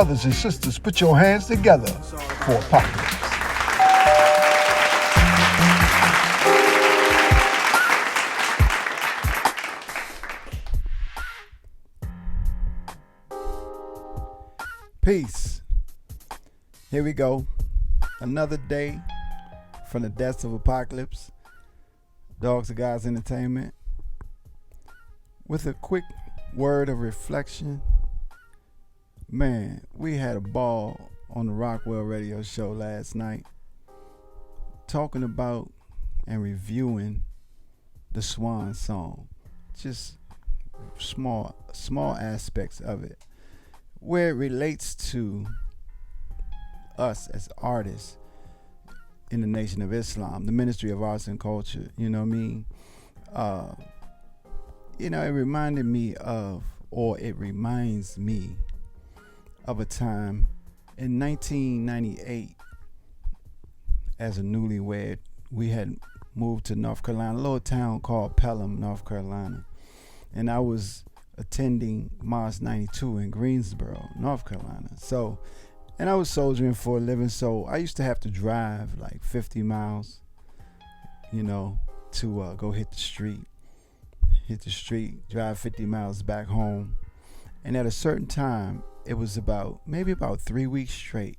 brothers and sisters, put your hands together for Apocalypse. Peace. Here we go. Another day from the depths of Apocalypse. Dogs of God's Entertainment. With a quick word of reflection. Man, we had a ball on the Rockwell Radio Show last night, talking about and reviewing the Swan Song. Just small aspects of it, where it relates to us as artists in the Nation of Islam, the Ministry of Arts and Culture. You know what I mean? It reminded me of, or it reminds me of a time in 1998. As a newlywed, we had moved to North Carolina, a little town called Pelham, North Carolina. And I was attending Mars 92 in Greensboro, North Carolina. And I was soldiering for a living, so I used to have to drive like 50 miles, to go hit the street, drive 50 miles back home. And at a certain time, it was maybe about 3 weeks straight,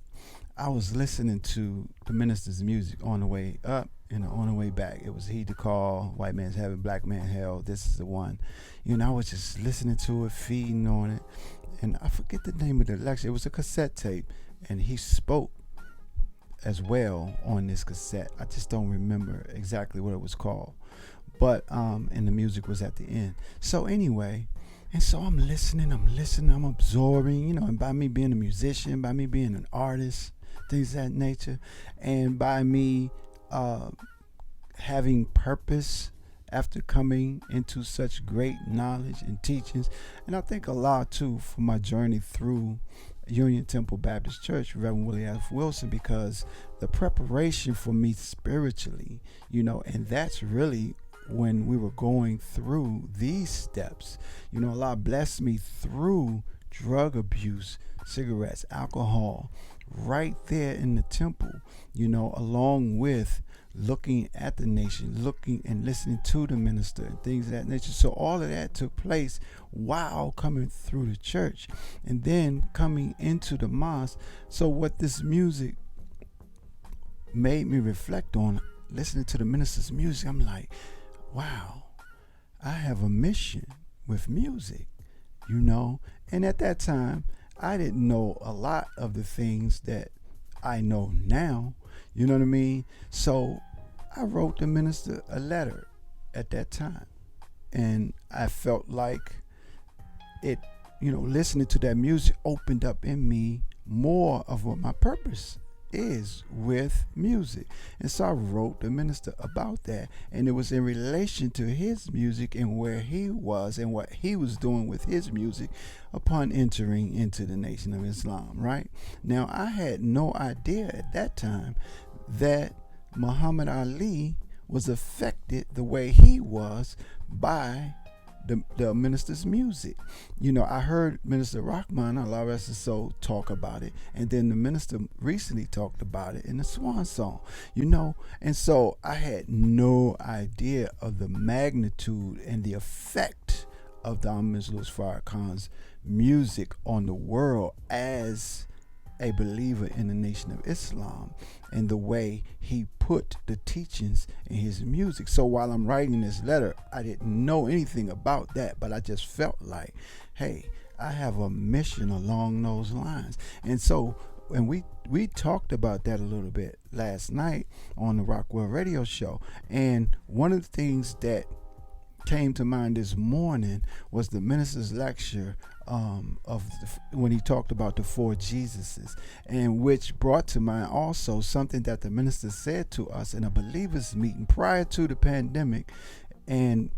I was listening to the minister's music on the way up and on the way back. It was Heed the Call, White Man's Heaven, Black Man Hell, This Is the One. I was just listening to it, feeding on it. And I forget the name of the lecture. It was a cassette tape, and he spoke as well on this cassette. I just don't remember exactly what it was called. But, and the music was at the end. So anyway, and so I'm listening, I'm absorbing, and by me being a musician, by me being an artist, things of that nature, and by me having purpose after coming into such great knowledge and teachings. And I think a lot too for my journey through Union Temple Baptist Church, Reverend Willie F. Wilson, because the preparation for me spiritually, and that's really when we were going through these steps. Allah blessed me through drug abuse, cigarettes, alcohol, right there in the temple, along with looking at the nation, looking and listening to the minister and things of that nature. So all of that took place while coming through the church and then coming into the mosque. So what this music made me reflect on, listening to the minister's music, I'm like, wow, I have a mission with music, And at that time, I didn't know a lot of the things that I know now. You know what I mean? So I wrote the minister a letter at that time. And I felt like it, listening to that music opened up in me more of what my purpose is with music. And so I wrote the minister about that, and it was in relation to his music and where he was and what he was doing with his music upon entering into the Nation of Islam. Right now, I had no idea at that time that Muhammad Ali was affected the way he was by the minister's music. I heard Minister Rahman, Allah rest his soul, talk about it, and then the minister recently talked about it in the Swan Song, and so I had no idea of the magnitude and the effect of Dr. Louis Farrakhan's music on the world as a believer in the Nation of Islam, and the way he put the teachings in his music. So while I'm writing this letter, I didn't know anything about that, but I just felt like, hey, I have a mission along those lines. And so, and we talked about that a little bit last night on the Rockwell Radio Show. And one of the things that came to mind this morning was the minister's lecture when he talked about the four Jesuses, and which brought to mind also something that the minister said to us in a believers meeting prior to the pandemic, and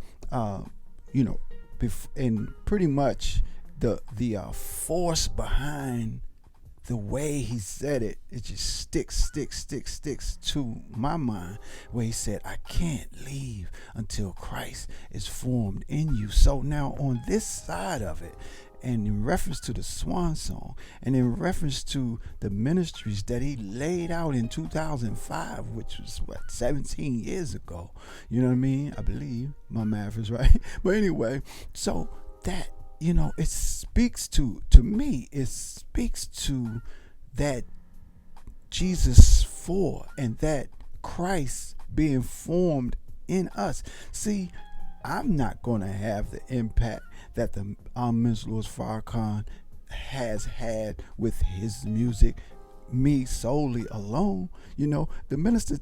and pretty much the force behind the way he said it, it just sticks to my mind, where he said, I can't leave until Christ is formed in you. So now on this side of it, and in reference to the swan song, and in reference to the ministries that he laid out in 2005, which was 17 years ago. You know what I mean? I believe my math is right. But anyway, so that, it speaks to me, it speaks to that Jesus 4 and that Christ being formed in us. See, I'm not going to have the impact that the Minister Louis Farrakhan has had with his music, me solely alone. The minister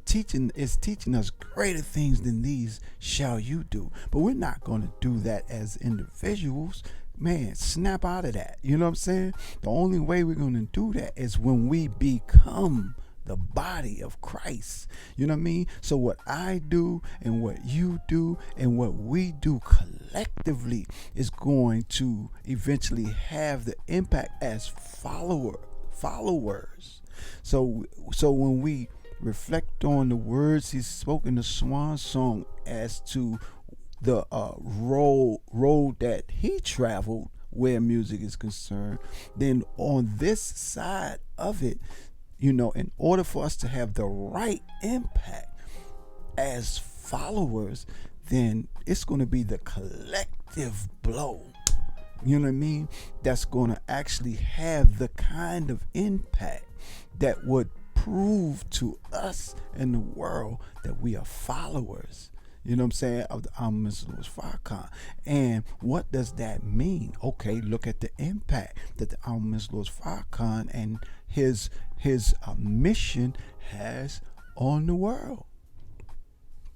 is teaching us greater things than these shall you do. But we're not going to do that as individuals. Man, snap out of that. You know what I'm saying? The only way we're going to do that is when we become the body of Christ. You know what I mean? So what I do and what you do and what we do collectively is going to eventually have the impact as followers. So when we reflect on the words he spoke in the Swan Song as to the road that he traveled where music is concerned, then on this side of it, in order for us to have the right impact as followers, then it's going to be the collective blow. You know what I mean? That's going to actually have the kind of impact that would prove to us in the world that we are followers. You know what I'm saying? Of the Minister Louis Farrakhan. And what does that mean? Okay, look at the impact that the Minister Louis Farrakhan and his mission has on the world.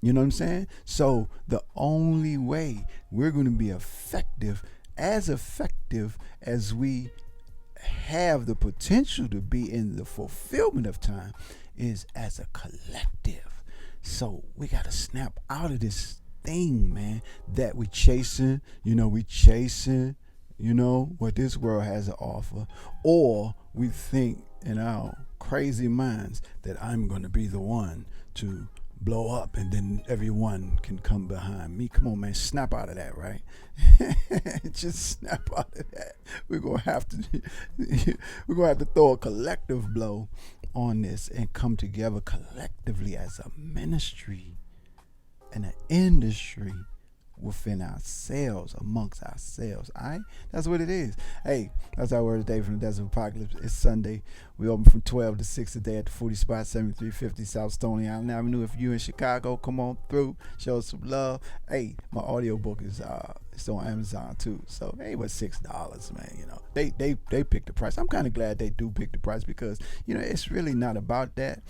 You know what I'm saying? So the only way we're going to be effective as we have the potential to be in the fulfillment of time is as a collective. So we got to snap out of this thing, man, that we chasing what this world has to offer, or we think in our crazy minds that I'm going to be the one to blow up and then everyone can come behind me. Come on, man, snap out of that, right? Just snap out of that. We're going to have to throw a collective blow on this and come together collectively as a ministry and an industry within ourselves, amongst ourselves. All right, that's what it is. Hey, that's our word today from the Desert Apocalypse. It's Sunday. We open from 12 to 6 today at the 40 spot, 7350 South Stony Island Avenue. If you in Chicago, come on through, show us some love. Hey, my audiobook is it's on Amazon too. So hey, what's $6, man? They pick the price. I'm kind of glad they do pick the price because it's really not about that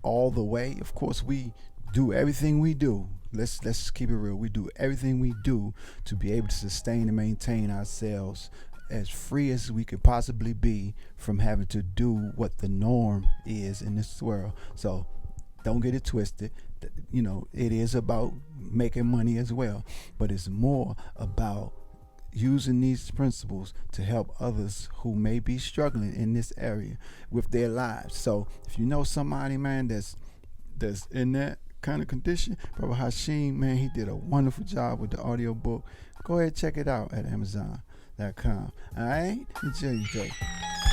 all the way. Of course, we do everything we do. Let's keep it real. We do everything we do to be able to sustain and maintain ourselves as free as we could possibly be from having to do what the norm is in this world. So don't get it twisted. It is about making money as well, but it's more about using these principles to help others who may be struggling in this area with their lives. So if you know somebody, man, that's in that kind of condition, Brother Hashim, man, he did a wonderful job with the audiobook. Go ahead, check it out at Amazon.com. All right, enjoy your day.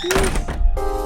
Peace.